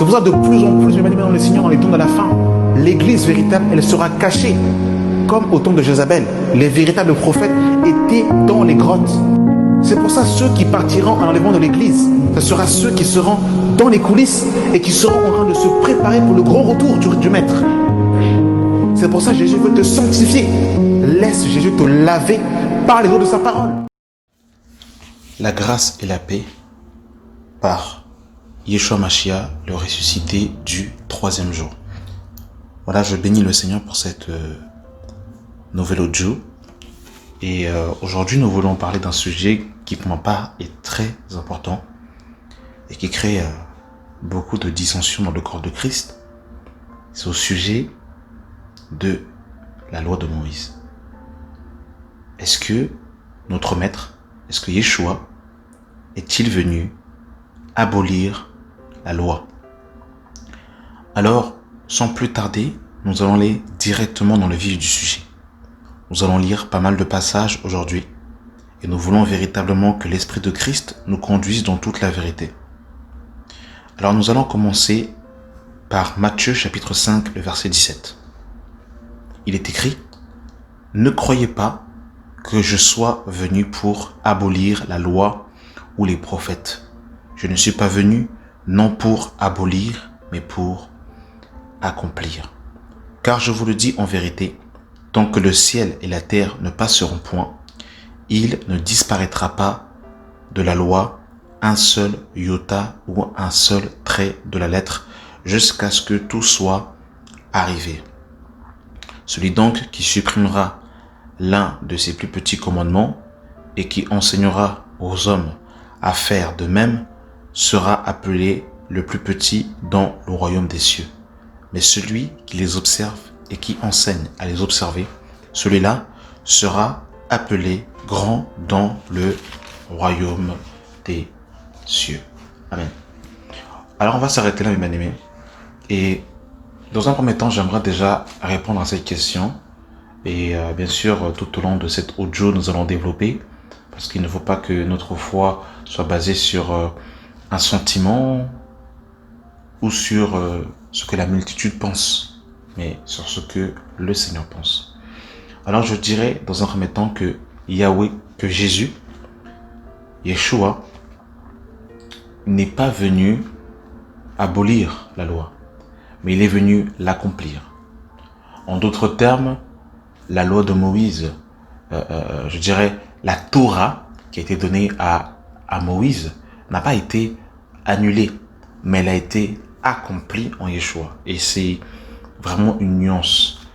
C'est pour ça que de plus en plus, dans le Seigneur, dans les temps de la fin, l'église véritable, elle sera cachée. Comme au temps de Jézabel, les véritables prophètes étaient dans les grottes. C'est pour ça ceux qui partiront à l'enlèvement de l'église, ce sera ceux qui seront dans les coulisses et qui seront en train de se préparer pour le grand retour du Maître. C'est pour ça que Jésus veut te sanctifier. Laisse Jésus te laver par les eaux de sa parole. La grâce et la paix par Yeshua Mashiach, le ressuscité du 3e jour. Voilà, je bénis le Seigneur pour cette nouvelle audio. Et aujourd'hui, nous voulons parler d'un sujet qui, pour ma part, est très important et qui crée beaucoup de dissensions dans le corps de Christ. C'est au sujet de la loi de Moïse. Est-ce que notre Maître, est-ce que Yeshua est-il venu abolir la loi? Alors, sans plus tarder, nous allons aller directement dans le vif du sujet. Nous allons lire pas mal de passages aujourd'hui et nous voulons véritablement que l'Esprit de Christ nous conduise dans toute la vérité. Alors nous allons commencer par Matthieu chapitre 5, le verset 17. Il est écrit: « Ne croyez pas que je sois venu pour abolir la loi ou les prophètes. Je ne suis pas venu non pour abolir, mais pour accomplir. Car je vous le dis en vérité, tant que le ciel et la terre ne passeront point, il ne disparaîtra pas de la loi un seul iota ou un seul trait de la lettre, jusqu'à ce que tout soit arrivé. Celui donc qui supprimera l'un de ses plus petits commandements et qui enseignera aux hommes à faire de même sera appelé le plus petit dans le royaume des cieux. Mais celui qui les observe et qui enseigne à les observer, celui-là sera appelé grand dans le royaume des cieux. Amen. Alors on va s'arrêter là, mes bien-aimés. Et dans un premier temps, j'aimerais déjà répondre à cette question. Et bien sûr, tout au long de cette audio, nous allons développer, parce qu'il ne faut pas que notre foi soit basée sur un sentiment ou sur ce que la multitude pense, mais sur ce que le Seigneur pense. Alors je dirais dans un premier temps que Yahweh, que Jésus, Yeshua, n'est pas venu abolir la loi, mais il est venu l'accomplir. En d'autres termes, la loi de Moïse, je dirais la Torah qui a été donnée à Moïse, n'a pas été annulée, mais elle a été accomplie en Yeshua. Et c'est vraiment une nuance.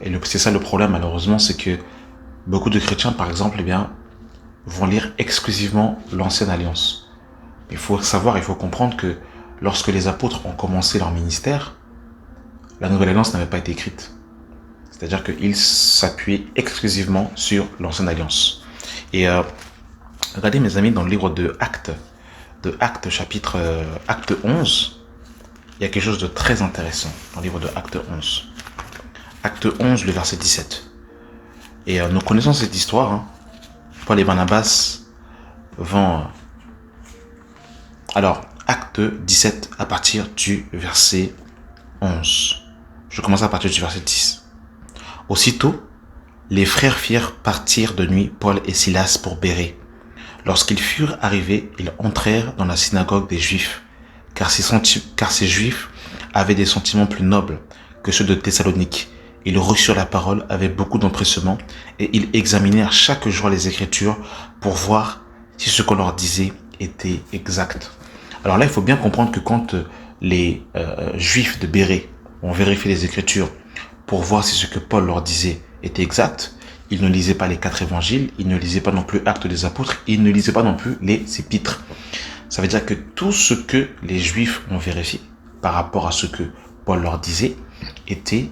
Et c'est ça le problème, malheureusement, c'est que beaucoup de chrétiens, par exemple, vont lire exclusivement l'Ancienne Alliance. Il faut savoir, il faut comprendre que lorsque les apôtres ont commencé leur ministère, la Nouvelle Alliance n'avait pas été écrite. C'est-à-dire qu'ils s'appuyaient exclusivement sur l'Ancienne Alliance. Et regardez, mes amis, dans le livre de Actes chapitre Acte 11, il y a quelque chose de très intéressant dans le livre de Acte 11. Acte 11, le verset 17. Et nous connaissons cette histoire. Hein. Paul et Barnabas vont... Alors, Acte 17 à partir du verset 11. Je commence à partir du verset 10. Aussitôt, les frères firent partir de nuit Paul et Silas pour Bérée. Lorsqu'ils furent arrivés, ils entrèrent dans la synagogue des Juifs, car ces Juifs avaient des sentiments plus nobles que ceux de Thessalonique. Ils reçurent la parole avec beaucoup d'empressement et ils examinèrent chaque jour les Écritures pour voir si ce qu'on leur disait était exact. Alors là, il faut bien comprendre que quand les Juifs de Bérée ont vérifié les Écritures pour voir si ce que Paul leur disait était exact, ils ne lisaient pas les 4 évangiles, ils ne lisaient pas non plus Actes des Apôtres, ils ne lisaient pas non plus les épîtres. Ça veut dire que tout ce que les Juifs ont vérifié par rapport à ce que Paul leur disait était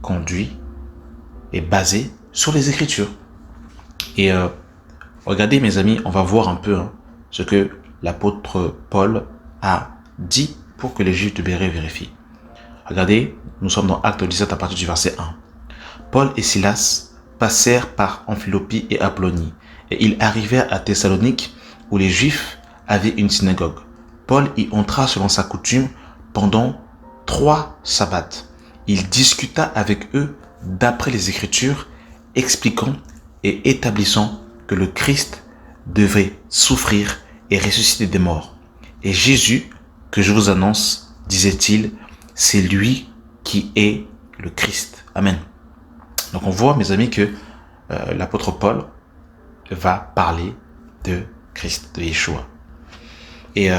conduit et basé sur les Écritures. Et regardez, mes amis, on va voir un peu ce que l'apôtre Paul a dit pour que les Juifs de Bérée vérifient. Regardez, nous sommes dans Acte 17 à partir du verset 1. Paul et Silas passèrent par Amphilopie et Apollonie, et ils arrivèrent à Thessalonique, où les Juifs avaient une synagogue. Paul y entra selon sa coutume pendant 3 sabbats. Il discuta avec eux d'après les Écritures, expliquant et établissant que le Christ devait souffrir et ressusciter des morts. Et Jésus, que je vous annonce, disait-il, c'est lui qui est le Christ. Amen. Donc on voit, mes amis, que l'apôtre Paul va parler de Christ, de Yeshua. Et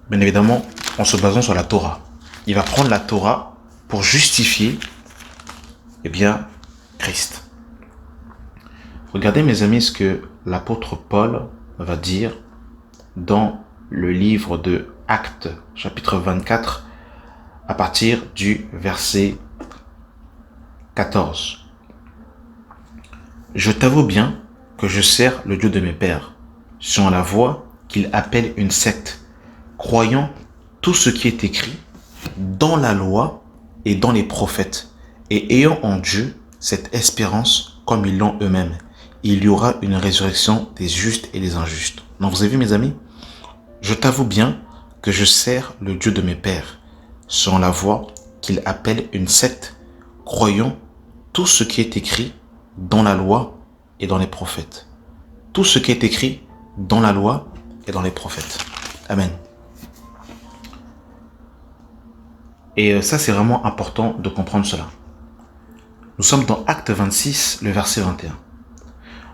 bien évidemment, en se basant sur la Torah. Il va prendre la Torah pour justifier, Christ. Regardez, mes amis, ce que l'apôtre Paul va dire dans le livre de Actes, chapitre 24, à partir du verset 14. Je t'avoue bien que je sers le Dieu de mes pères, selon la voie qu'il appelle une secte, croyant tout ce qui est écrit dans la loi et dans les prophètes, et ayant en Dieu cette espérance comme ils l'ont eux-mêmes. Il y aura une résurrection des justes et des injustes. Donc vous avez vu, mes amis, je t'avoue bien que je sers le Dieu de mes pères, selon la voie qu'il appelle une secte, croyant tout ce qui est écrit dans la loi et dans les prophètes. Tout ce qui est écrit dans la loi et dans les prophètes. Amen. Et ça, c'est vraiment important de comprendre cela. Nous sommes dans Acte 26, le verset 21.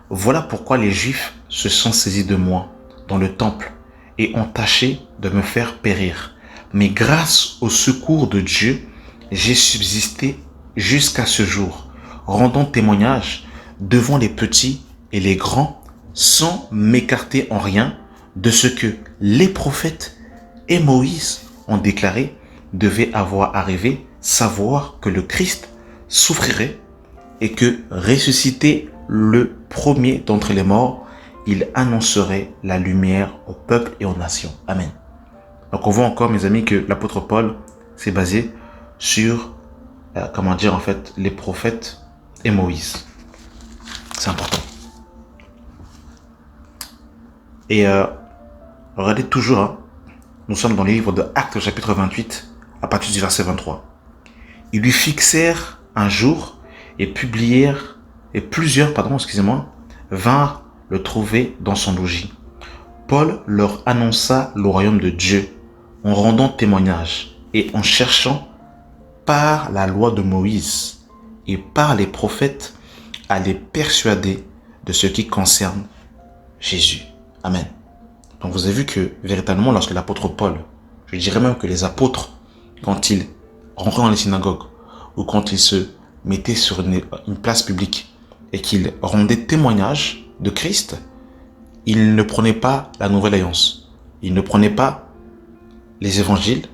Voilà pourquoi les Juifs se sont saisis de moi dans le temple et ont tâché de me faire périr. Mais grâce au secours de Dieu, j'ai subsisté jusqu'à ce jour, rendant témoignage devant les petits et les grands, sans m'écarter en rien de ce que les prophètes et Moïse ont déclaré devait avoir arrivé, savoir que le Christ souffrirait et que ressuscité le premier d'entre les morts, il annoncerait la lumière au peuple et aux nations. Amen. Donc on voit encore, mes amis, que l'apôtre Paul s'est basé sur, les prophètes et Moïse. C'est important. Et regardez toujours, nous sommes dans le livre de Actes, chapitre 28, à partir du verset 23. Ils lui fixèrent un jour et plusieurs vinrent le trouver dans son logis. Paul leur annonça le royaume de Dieu en rendant témoignage et en cherchant par la loi de Moïse et par les prophètes à les persuader de ce qui concerne Jésus. Amen. Donc vous avez vu que véritablement lorsque l'apôtre Paul, je dirais même que les apôtres, quand ils rentraient dans les synagogues ou quand ils se mettaient sur une place publique et qu'ils rendaient témoignage de Christ, ils ne prenaient pas la Nouvelle Alliance. Ils ne prenaient pas les évangiles,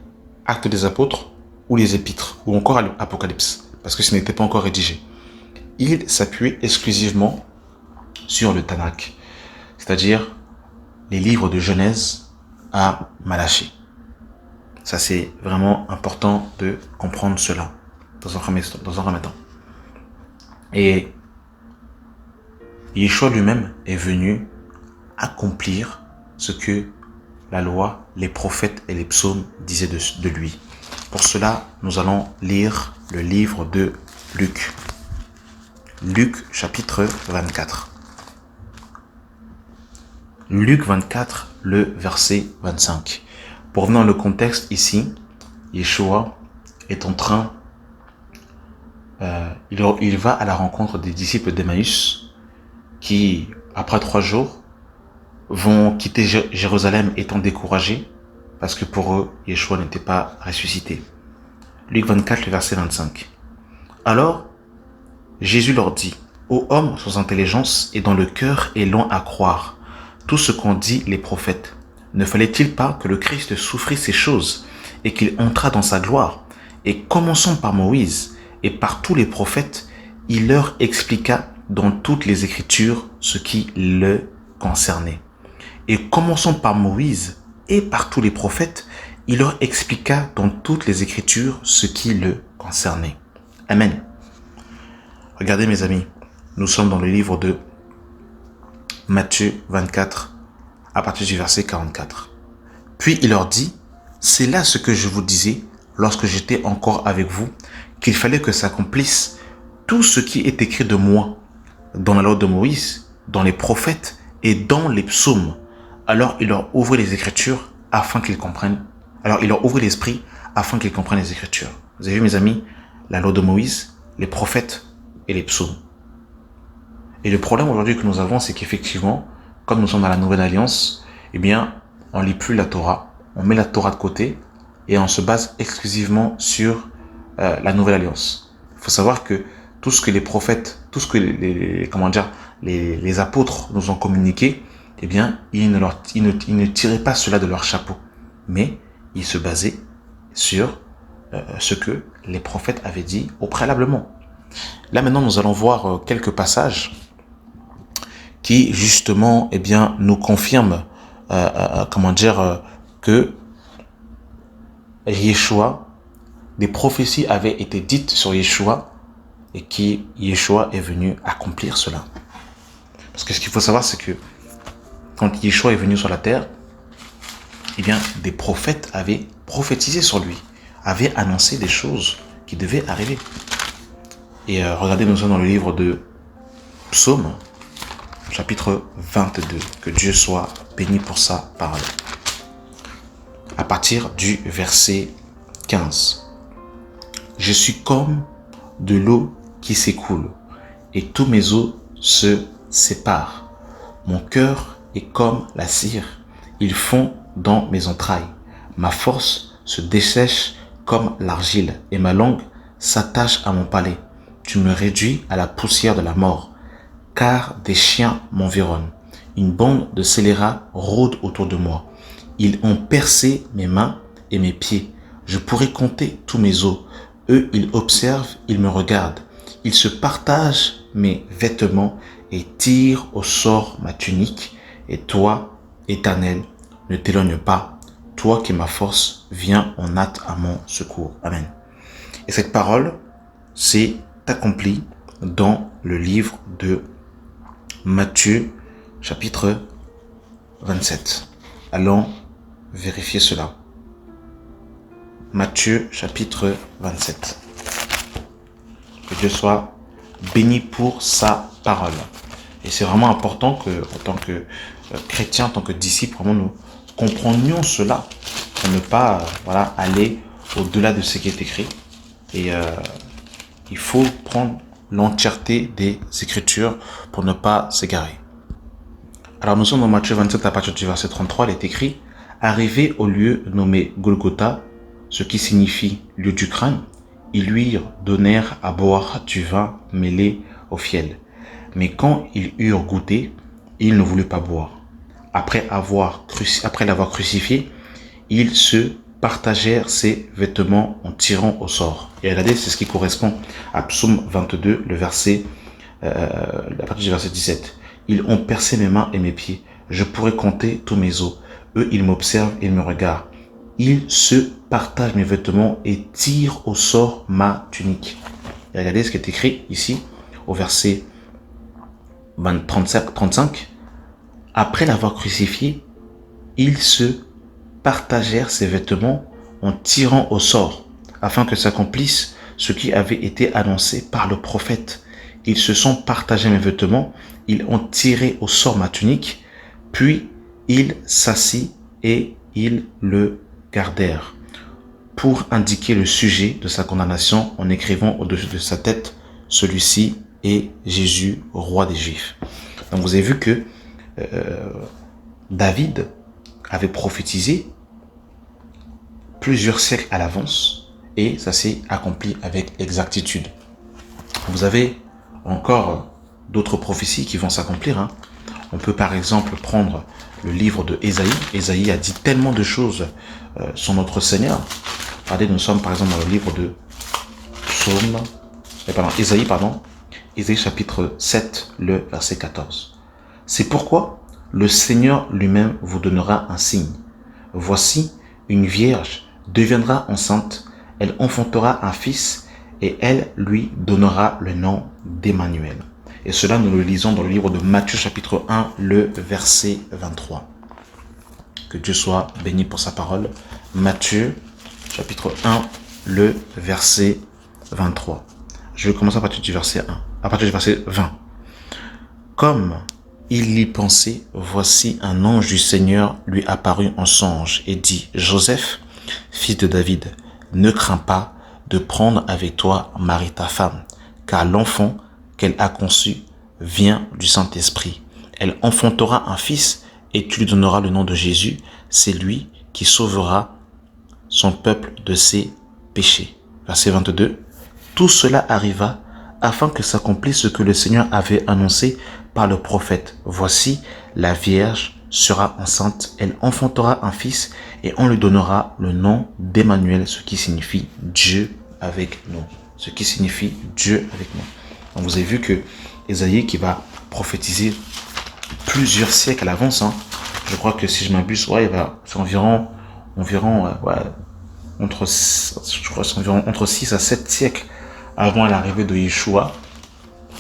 Actes des apôtres ou les épîtres ou encore l'Apocalypse parce que ce n'était pas encore rédigé. Ils s'appuyaient exclusivement sur le Tanakh, c'est-à-dire les livres de Genèse à Malachie. Ça, c'est vraiment important de comprendre cela dans un premier temps. Et Yeshua lui-même est venu accomplir ce que la loi, les prophètes et les psaumes disaient de lui. Pour cela, nous allons lire le livre de Luc. Luc chapitre 24. Luc 24, le verset 25. Pour venir dans le contexte ici, Yeshua est en train, il va à la rencontre des disciples d'Emmaüs qui, après 3 jours, vont quitter Jérusalem étant découragés parce que pour eux, Yeshua n'était pas ressuscité. Luc 24, le verset 25. Alors, Jésus leur dit, ô hommes sans intelligence et dont le cœur est long à croire tout ce qu'ont dit les prophètes, ne fallait-il pas que le Christ souffrit ces choses et qu'il entrât dans sa gloire? Et commençant par Moïse et par tous les prophètes, il leur expliqua dans toutes les Écritures ce qui le concernait. Et commençant par Moïse et par tous les prophètes, il leur expliqua dans toutes les Écritures ce qui le concernait. Amen. Regardez, mes amis, nous sommes dans le livre de Matthieu 24, à partir du verset 44. Puis il leur dit, c'est là ce que je vous disais lorsque j'étais encore avec vous, qu'il fallait que s'accomplisse tout ce qui est écrit de moi dans la loi de Moïse, dans les prophètes et dans les psaumes. Alors il leur ouvrit les Écritures afin qu'ils comprennent. Alors il leur ouvrit l'esprit afin qu'ils comprennent les Écritures. Vous avez vu mes amis, la loi de Moïse, les prophètes et les psaumes. Et le problème aujourd'hui que nous avons, c'est qu'effectivement, comme nous sommes dans la Nouvelle Alliance, eh bien, on lit plus la Torah, on met la Torah de côté et on se base exclusivement sur la Nouvelle Alliance. Il faut savoir que tout ce que les prophètes, tout ce que les apôtres nous ont communiqué, eh bien, ils ne tiraient pas cela de leur chapeau, mais ils se basaient sur ce que les prophètes avaient dit au préalablement. Là maintenant, nous allons voir quelques passages qui justement, eh bien, nous confirment, que Yeshua, des prophéties avaient été dites sur Yeshua et qui Yeshua est venu accomplir cela. Parce que ce qu'il faut savoir, c'est que quand Yeshua est venu sur la terre, eh bien, des prophètes avaient prophétisé sur lui, avaient annoncé des choses qui devaient arriver. Et regardez, nous sommes dans le livre de Psaume, chapitre 22. Que Dieu soit béni pour sa parole. À partir du verset 15. Je suis comme de l'eau qui s'écoule, et tous mes os se séparent. Mon cœur est comme la cire, ils fond dans mes entrailles. Ma force se dessèche comme l'argile, et ma langue s'attache à mon palais. Tu me réduis à la poussière de la mort, car des chiens m'environnent. Une bande de scélérats rôde autour de moi. Ils ont percé mes mains et mes pieds. Je pourrais compter tous mes os. Eux, ils observent, ils me regardent. Ils se partagent mes vêtements et tirent au sort ma tunique. Et toi, Éternel, ne t'éloigne pas. Toi qui es ma force, viens en hâte à mon secours. Amen. Et cette parole s'est accomplie dans le livre de Matthieu, chapitre 27. Allons vérifier cela. Matthieu, chapitre 27. Que Dieu soit béni pour sa parole. Et c'est vraiment important que, en tant que chrétien, en tant que disciple, vraiment nous comprenions cela pour ne pas aller au-delà de ce qui est écrit. Et il faut prendre l'entièreté des Écritures pour ne pas s'égarer. Alors nous sommes dans Matthieu 27 à partir du verset 33, il est écrit « Arrivé au lieu nommé Golgotha, ce qui signifie lieu du crâne, ils lui donnèrent à boire du vin mêlé au fiel. Mais quand ils eurent goûté, ils ne voulaient pas boire. Après l'avoir crucifié, ils se partagèrent ses vêtements en tirant au sort. » Et regardez, c'est ce qui correspond à Psaume 22, le verset, à partir du verset 17. « Ils ont percé mes mains et mes pieds. Je pourrais compter tous mes os. Eux, ils m'observent et me regardent. Ils se partagent mes vêtements et tirent au sort ma tunique. » Et regardez ce qui est écrit ici, au verset 35. « Après l'avoir crucifié, ils se partagèrent ses vêtements en tirant au sort, afin que s'accomplisse ce qui avait été annoncé par le prophète. Ils se sont partagés mes vêtements, ils ont tiré au sort ma tunique, puis ils s'assit et ils le gardèrent, pour indiquer le sujet de sa condamnation en écrivant au-dessus de sa tête, celui-ci est Jésus, roi des Juifs. » Donc vous avez vu que David avait prophétisé plusieurs siècles à l'avance et ça s'est accompli avec exactitude. Vous avez encore d'autres prophéties qui vont s'accomplir. On peut par exemple prendre le livre de Ésaïe. Ésaïe a dit tellement de choses sur notre Seigneur. Regardez, nous sommes par exemple dans le livre de Ésaïe chapitre 7, le verset 14. « C'est pourquoi le Seigneur lui-même vous donnera un signe. Voici, une vierge deviendra enceinte, elle enfantera un fils et elle lui donnera le nom d'Emmanuel. » Et cela, nous le lisons dans le livre de Matthieu chapitre 1, le verset 23. Que Dieu soit béni pour sa parole. Matthieu, chapitre 1, le verset 23. Je vais commencer à partir du verset 1, à partir du verset 20. Comme il y pensait, voici un ange du Seigneur lui apparut en songe et dit, Joseph, fils de David, ne crains pas de prendre avec toi Marie ta femme, car l'enfant qu'elle a conçu vient du Saint-Esprit. Elle enfantera un fils et tu lui donneras le nom de Jésus. C'est lui qui sauvera son peuple de ses péchés. Verset 22. Tout cela arriva afin que s'accomplisse ce que le Seigneur avait annoncé par le prophète. Voici, la Vierge sera enceinte, elle enfantera un fils et on lui donnera le nom d'Emmanuel, ce qui signifie Dieu avec nous. Ce qui signifie Dieu avec nous. Donc vous avez vu que Ésaïe qui va prophétiser plusieurs siècles à l'avance, je crois que si je m'abuse, c'est environ entre 6 à 7 siècles avant l'arrivée de Yeshua,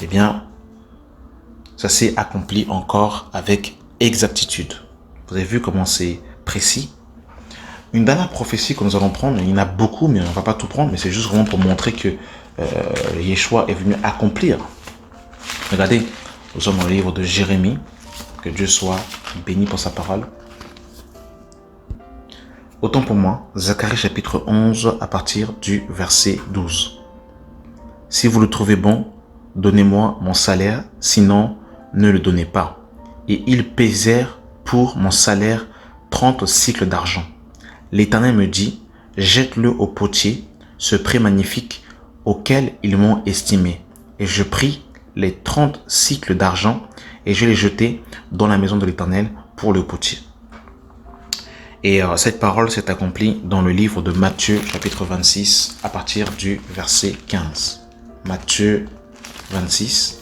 eh bien, ça s'est accompli encore avec exactitude. Vous avez vu comment c'est précis. Une dernière prophétie que nous allons prendre, il y en a beaucoup, mais on ne va pas tout prendre, mais c'est juste vraiment pour montrer que Yeshua est venu accomplir. Regardez, nous sommes dans le livre de Jérémie, que Dieu soit béni pour sa parole. Autant pour moi, Zacharie chapitre 11 à partir du verset 12. Si vous le trouvez bon, donnez-moi mon salaire, sinon ne le donnez pas. Et ils pesèrent pour mon salaire 30 cycles d'argent. L'Éternel me dit, jette-le au potier, ce prix magnifique auquel ils m'ont estimé. Et je pris les 30 cycles d'argent et je les jetai dans la maison de l'Éternel pour le potier. Et cette parole s'est accomplie dans le livre de Matthieu, chapitre 26, à partir du verset 15. Matthieu 26,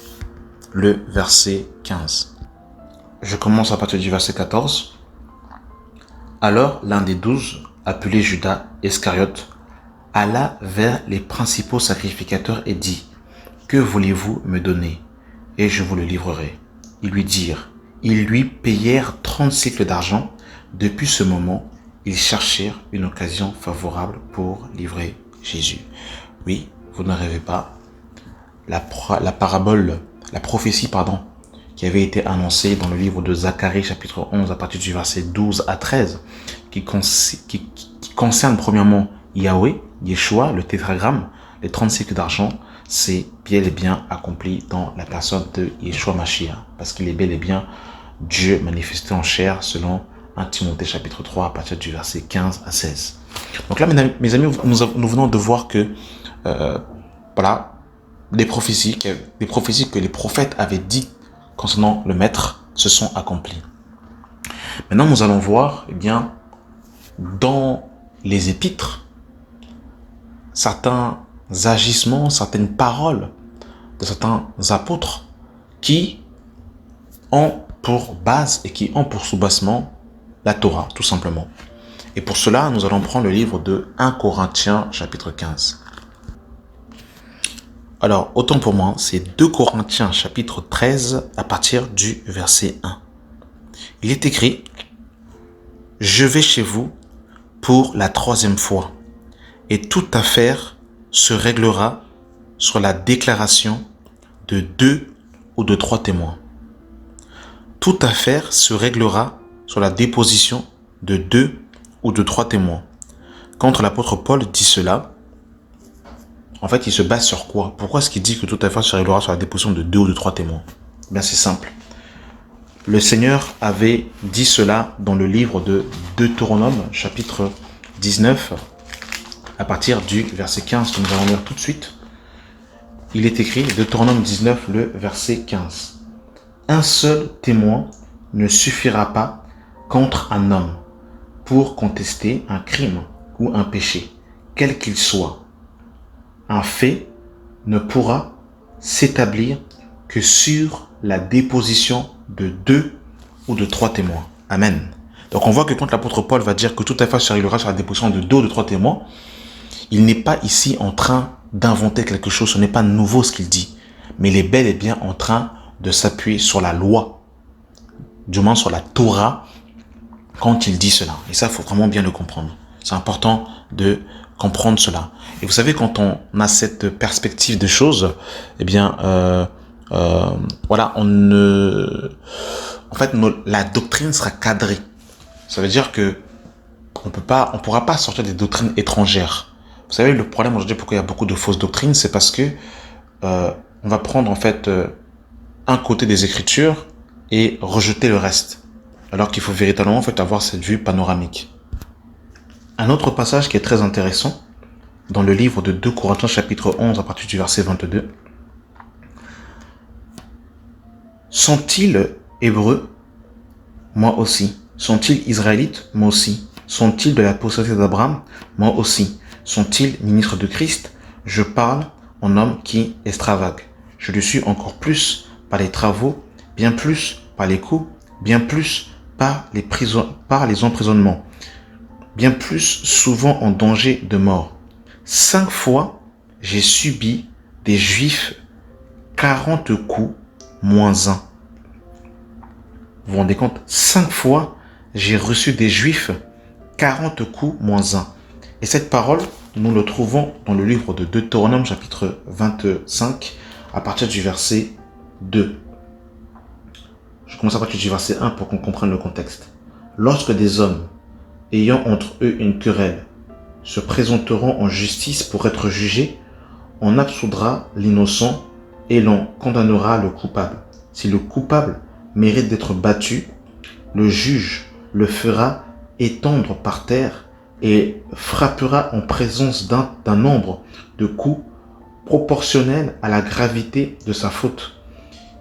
le verset 15. Je commence à partir du verset 14. Alors l'un des 12, appelé Judas Iscariote, alla vers les principaux sacrificateurs et dit, « Que voulez-vous me donner? Et je vous le livrerai. » Ils lui dirent, ils lui payèrent 30 cycles d'argent. Depuis ce moment, ils cherchèrent une occasion favorable pour livrer Jésus. Oui, vous ne rêvez pas. La prophétie, qui avait été annoncée dans le livre de Zacharie, chapitre 11, à partir du verset 12 à 13, qui concerne premièrement Yahweh, Yeshua, le tétragramme, les 30 cycles d'argent, c'est bel et bien accompli dans la personne de Yeshua Mashiach, parce qu'il est bel et bien Dieu manifesté en chair selon 1 Timothée chapitre 3 à partir du verset 15 à 16. Donc là, mes amis, nous venons de voir que des prophéties que les prophètes avaient dit concernant le Maître se sont accomplies. Maintenant, nous allons voir, dans les épîtres, certains agissements, certaines paroles de certains apôtres qui ont pour base et qui ont pour soubassement la Torah, tout simplement. Et pour cela, nous allons prendre le livre de 1 Corinthiens, chapitre 15. Alors, autant pour moi, c'est 2 Corinthiens, chapitre 13, à partir du verset 1. Il est écrit, « Je vais chez vous pour la 3e fois, et toute affaire se réglera sur la déclaration de 2 ou de 3 témoins. Toute affaire se réglera sur la déposition de 2 ou de 3 témoins. » Quand l'apôtre Paul dit cela, en fait, il se base sur quoi? Pourquoi est-ce qu'il dit que toute affaire se réglera sur la déposition de 2 ou de 3 témoins? Bien, c'est simple. Le Seigneur avait dit cela dans le livre de Deutéronome, chapitre 19, à partir du verset 15, que nous allons lire tout de suite. Il est écrit, Deutéronome 19, le verset 15. « Un seul témoin ne suffira pas contre un homme pour contester un crime ou un péché, quel qu'il soit. Un fait ne pourra s'établir que sur la déposition de 2 ou de 3 témoins. » Amen. Donc on voit que quand l'apôtre Paul va dire que toute affaire se réglera sur la déposition de 2 ou de 3 témoins, il n'est pas ici en train d'inventer quelque chose, ce n'est pas nouveau ce qu'il dit, mais il est bel et bien en train de s'appuyer sur la loi, du moins sur la Torah, quand il dit cela. Et ça, il faut vraiment bien le comprendre. C'est important de comprendre cela. Et vous savez, quand on a cette perspective de choses, eh bien, voilà, la doctrine sera cadrée. Ça veut dire que on pourra pas sortir des doctrines étrangères. Vous savez, le problème aujourd'hui, pourquoi il y a beaucoup de fausses doctrines, c'est parce que on va prendre en fait un côté des Écritures et rejeter le reste. Alors qu'il faut véritablement en fait avoir cette vue panoramique. Un autre passage qui est très intéressant, dans le livre de 2 Corinthiens chapitre 11 à partir du verset 22. Sont-ils hébreux? Moi aussi. Sont-ils israélites? Moi aussi. Sont-ils de la postérité d'Abraham? Moi aussi. Sont-ils ministres de Christ? Je parle en homme qui extravague. Je le suis encore plus par les travaux, bien plus par les coups, bien plus par les emprisonnements, bien plus souvent en danger de mort. 5 fois, j'ai subi des Juifs 40 coups moins 1. Vous vous rendez compte? 5 fois, j'ai reçu des Juifs 40 coups moins 1. Et cette parole, nous le trouvons dans le livre de Deutéronome chapitre 25 à partir du verset 2. Je commence à partir du verset 1 pour qu'on comprenne le contexte. Lorsque des hommes, ayant entre eux une querelle, se présenteront en justice pour être jugés, on absoudra l'innocent et l'on condamnera le coupable. Si le coupable mérite d'être battu, le juge le fera étendre par terre et frappera en présence d'un nombre de coups proportionnel à la gravité de sa faute.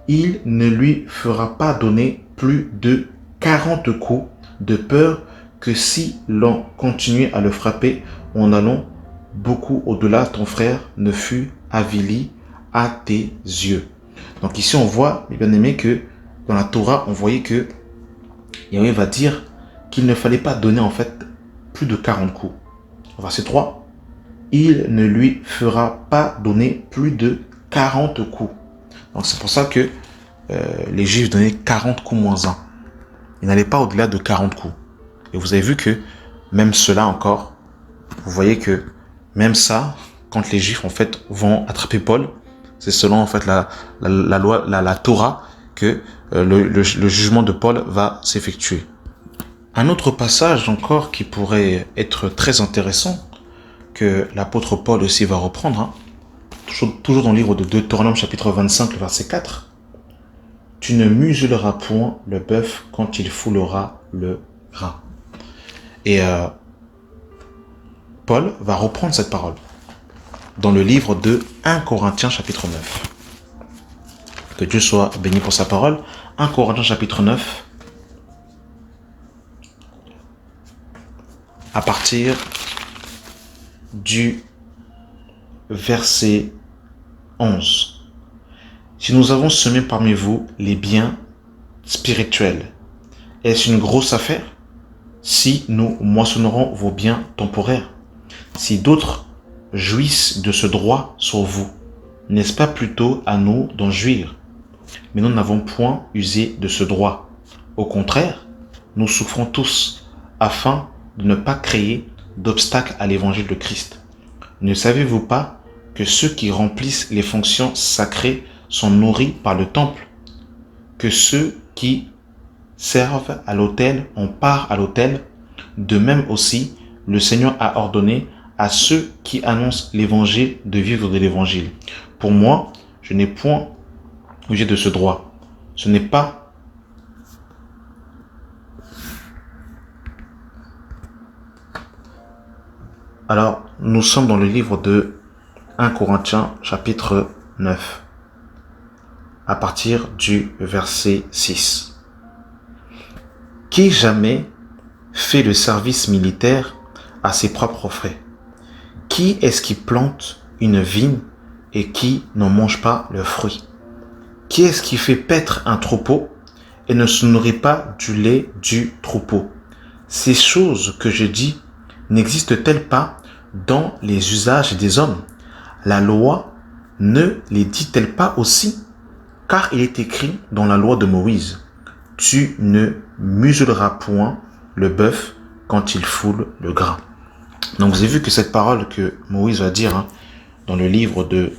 Il ne lui fera pas donner plus de 40 coups, de peur que si l'on continuait à le frapper en allant beaucoup au-delà, ton frère ne fût avili à tes yeux. Donc ici on voit, mes bien-aimés, que dans la Torah, on voyait que Yahweh va dire qu'il ne fallait pas donner en fait plus de 40 coups. Verset 3, il ne lui fera pas donner plus de 40 coups. Donc c'est pour ça que les Juifs donnaient 40 coups moins 1. Ils n'allaient pas au-delà de 40 coups. Et vous avez vu que même cela encore, vous voyez que même ça, quand les Juifs en fait vont attraper Paul, c'est selon en fait la loi, la Torah, que le jugement de Paul va s'effectuer. Un autre passage encore qui pourrait être très intéressant, que l'apôtre Paul aussi va reprendre, toujours dans le livre de Deutéronome chapitre 25, le verset 4. Tu ne muselleras point le bœuf quand il foulera le grain. Et Paul va reprendre cette parole dans le livre de 1 Corinthiens chapitre 9. Que Dieu soit béni pour sa parole. 1 Corinthiens chapitre 9, à partir du verset 11. Si nous avons semé parmi vous les biens spirituels, est-ce une grosse affaire si nous moissonnerons vos biens temporaires? Si d'autres jouissent de ce droit sur vous, n'est-ce pas plutôt à nous d'en jouir? Mais nous n'avons point usé de ce droit. Au contraire, nous souffrons tous, afin de ne pas créer d'obstacle à l'évangile de Christ. Ne savez-vous pas que ceux qui remplissent les fonctions sacrées sont nourris par le temple, que ceux qui servent à l'autel ont part à l'autel? De même aussi, le Seigneur a ordonné à ceux qui annoncent l'évangile de vivre de l'évangile. Pour moi, je n'ai point usé de ce droit. Ce n'est pas Alors, nous sommes dans le livre de 1 Corinthiens chapitre 9, à partir du verset 6. Qui jamais fait le service militaire à ses propres frais? Qui est-ce qui plante une vigne et qui n'en mange pas le fruit? Qui est-ce qui fait paître un troupeau et ne se nourrit pas du lait du troupeau? Ces choses que je dis n'existent-elles pas dans les usages des hommes? La loi ne les dit-elle pas aussi? Car il est écrit dans la loi de Moïse, tu ne muselleras point le bœuf quand il foule le grain. Donc vous avez vu que cette parole que Moïse va dire dans le livre de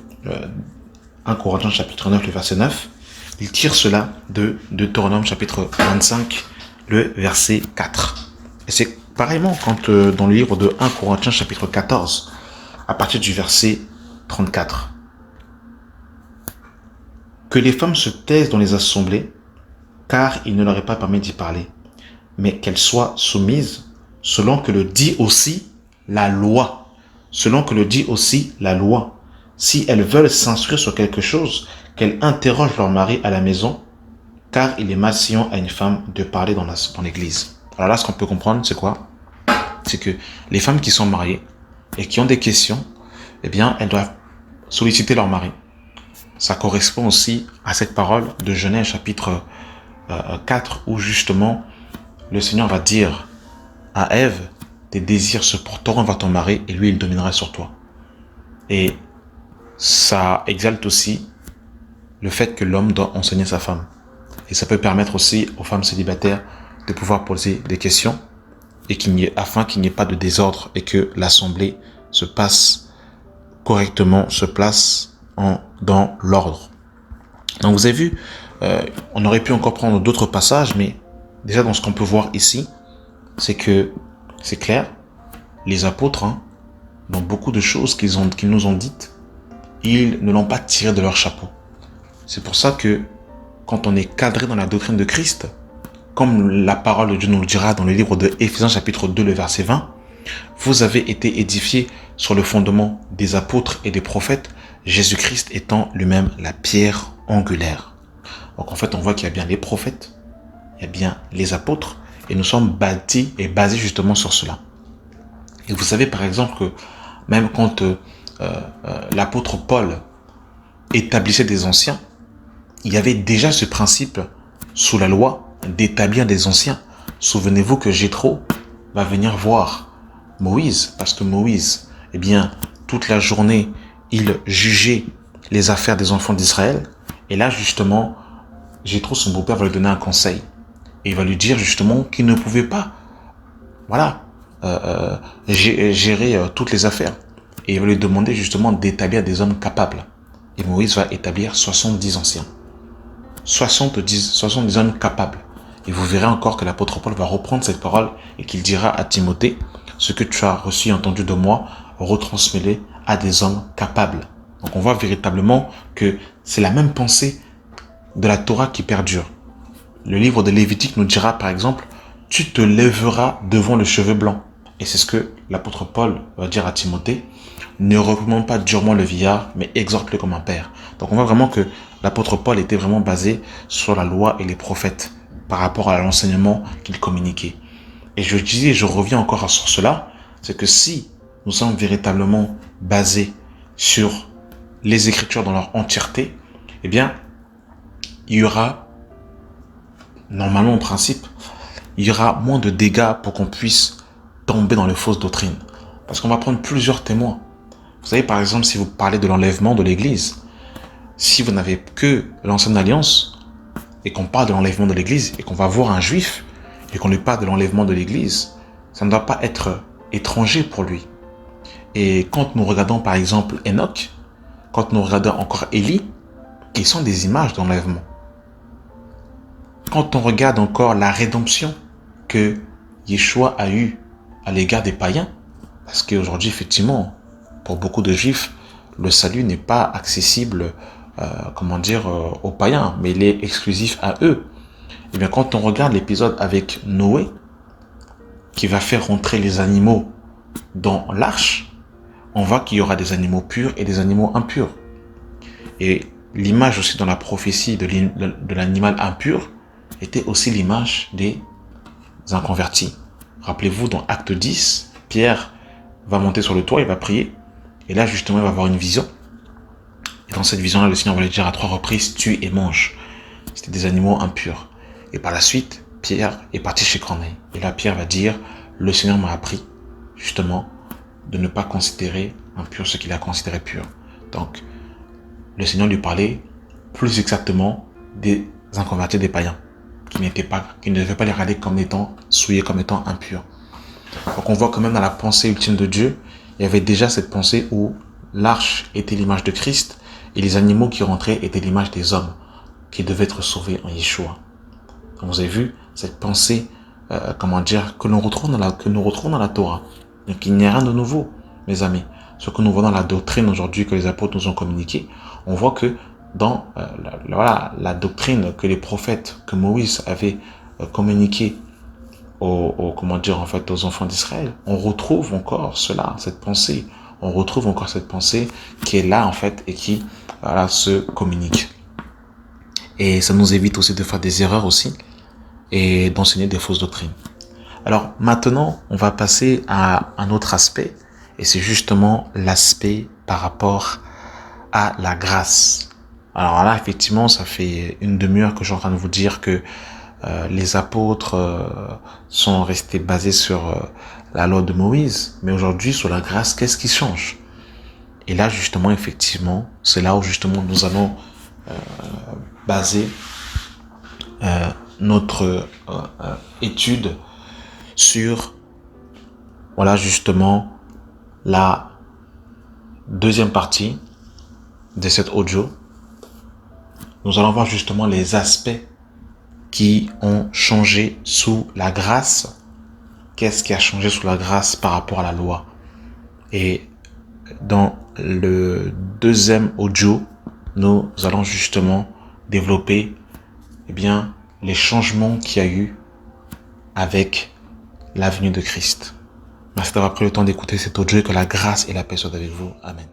1 Corinthiens chapitre 9, le verset 9, il tire cela de Deutéronome chapitre 25, le verset 4. Et c'est pareillement quand dans le livre de 1 Corinthiens chapitre 14, à partir du verset 34. Que les femmes se taisent dans les assemblées, car il ne leur est pas permis d'y parler, mais qu'elles soient soumises selon que le dit aussi la loi. Selon que le dit aussi la loi. Si elles veulent s'instruire sur quelque chose, qu'elles interrogent leur mari à la maison, car il est malséant à une femme de parler dans l'église. Alors là, ce qu'on peut comprendre, c'est quoi? C'est que les femmes qui sont mariées et qui ont des questions, eh bien, elles doivent solliciter leur mari. Ça correspond aussi à cette parole de Genèse chapitre 4, où justement, le Seigneur va dire à Ève, tes désirs se porteront vers ton mari et lui, il dominera sur toi. Et ça exalte aussi le fait que l'homme doit enseigner sa femme. Et ça peut permettre aussi aux femmes célibataires de pouvoir poser des questions et afin qu'il n'y ait pas de désordre et que l'assemblée se passe correctement, se place dans l'ordre. Donc vous avez vu, on aurait pu encore prendre d'autres passages, mais déjà dans ce qu'on peut voir ici, c'est que c'est clair, les apôtres, dans beaucoup de choses qu'ils nous ont dites, ils ne l'ont pas tiré de leur chapeau. C'est pour ça que quand on est cadré dans la doctrine de Christ, comme la parole de Dieu nous le dira dans le livre de Éphésiens chapitre 2, le verset 20, vous avez été édifiés sur le fondement des apôtres et des prophètes, Jésus-Christ étant lui-même la pierre angulaire. Donc en fait, on voit qu'il y a bien les prophètes, il y a bien les apôtres, et nous sommes bâtis et basés justement sur cela. Et vous savez par exemple que même quand l'apôtre Paul établissait des anciens, il y avait déjà ce principe sous la loi d'établir des anciens. Souvenez-vous que Jéthro va venir voir Moïse, parce que Moïse, eh bien, toute la journée, il jugeait les affaires des enfants d'Israël. Et là, justement, Jéthro, son beau-père, va lui donner un conseil. Et il va lui dire justement qu'il ne pouvait pas, gérer toutes les affaires. Et il va lui demander justement d'établir des hommes capables. Et Moïse va établir 70 anciens. 70 hommes capables. Et vous verrez encore que l'apôtre Paul va reprendre cette parole et qu'il dira à Timothée, ce que tu as reçu et entendu de moi, retransmets-le à des hommes capables. Donc on voit véritablement que c'est la même pensée de la Torah qui perdure. Le livre de Lévitique nous dira par exemple, tu te lèveras devant le cheveu blanc. Et c'est ce que l'apôtre Paul va dire à Timothée, ne reprimande pas durement le vieillard, mais exhorte-le comme un père. Donc on voit vraiment que l'apôtre Paul était vraiment basé sur la loi et les prophètes par rapport à l'enseignement qu'il communiquait. Et je disais, je reviens encore sur cela, c'est que si nous sommes véritablement basés sur les Écritures dans leur entièreté, eh bien, il y aura, normalement en principe, il y aura moins de dégâts pour qu'on puisse tomber dans les fausses doctrines. Parce qu'on va prendre plusieurs témoins. Vous savez, par exemple, si vous parlez de l'enlèvement de l'Église, si vous n'avez que l'ancienne alliance, et qu'on parle de l'enlèvement de l'Église, et qu'on va voir un juif, et qu'on lui parle de l'enlèvement de l'Église, ça ne doit pas être étranger pour lui. Et quand nous regardons par exemple Enoch, quand nous regardons encore Élie, ils sont des images d'enlèvement. Quand on regarde encore la rédemption que Yeshua a eue à l'égard des païens, parce qu'aujourd'hui, effectivement, pour beaucoup de juifs, le salut n'est pas accessible, aux païens, mais il est exclusif à eux. Et bien, quand on regarde l'épisode avec Noé, qui va faire rentrer les animaux dans l'arche, on voit qu'il y aura des animaux purs et des animaux impurs. Et l'image aussi dans la prophétie de l'animal impur était aussi l'image des inconvertis. Rappelez-vous, dans Acte 10, Pierre va monter sur le toit, il va prier. Et là, justement, il va avoir une vision. Et dans cette vision-là, le Seigneur va lui dire à 3 reprises, tue et mange. C'était des animaux impurs. Et par la suite, Pierre est parti chez Corneille. Et là, Pierre va dire, le Seigneur m'a appris, justement, de ne pas considérer impur ce qu'il a considéré pur. Donc, le Seigneur lui parlait plus exactement des inconvertis, des païens. qui ne devaient pas les regarder comme étant souillés, comme étant impurs. Donc on voit quand même dans la pensée ultime de Dieu, il y avait déjà cette pensée où l'arche était l'image de Christ et les animaux qui rentraient étaient l'image des hommes qui devaient être sauvés en Yeshua. Donc vous avez vu cette pensée, que nous retrouvons dans la Torah. Donc il n'y a rien de nouveau, mes amis. Ce que nous voyons dans la doctrine aujourd'hui que les apôtres nous ont communiqué, on voit que dans la doctrine que les prophètes, que Moïse avait communiqué aux enfants d'Israël, on retrouve encore cette pensée. On retrouve encore cette pensée qui est là en fait et qui se communique. Et ça nous évite aussi de faire des erreurs aussi et d'enseigner des fausses doctrines. Alors maintenant, on va passer à un autre aspect et c'est justement l'aspect par rapport à la grâce. Alors là, effectivement, ça fait une demi-heure que je suis en train de vous dire que les apôtres sont restés basés sur la loi de Moïse, mais aujourd'hui, sur la grâce, qu'est-ce qui change? Et là, justement, effectivement, c'est là où justement nous allons baser notre étude sur, justement, la deuxième partie de cet audio. Nous allons voir justement les aspects qui ont changé sous la grâce. Qu'est-ce qui a changé sous la grâce par rapport à la loi? Et dans le deuxième audio, nous allons justement développer les changements qu'il y a eu avec la venue de Christ. Merci d'avoir pris le temps d'écouter cet audio et que la grâce et la paix soient avec vous. Amen.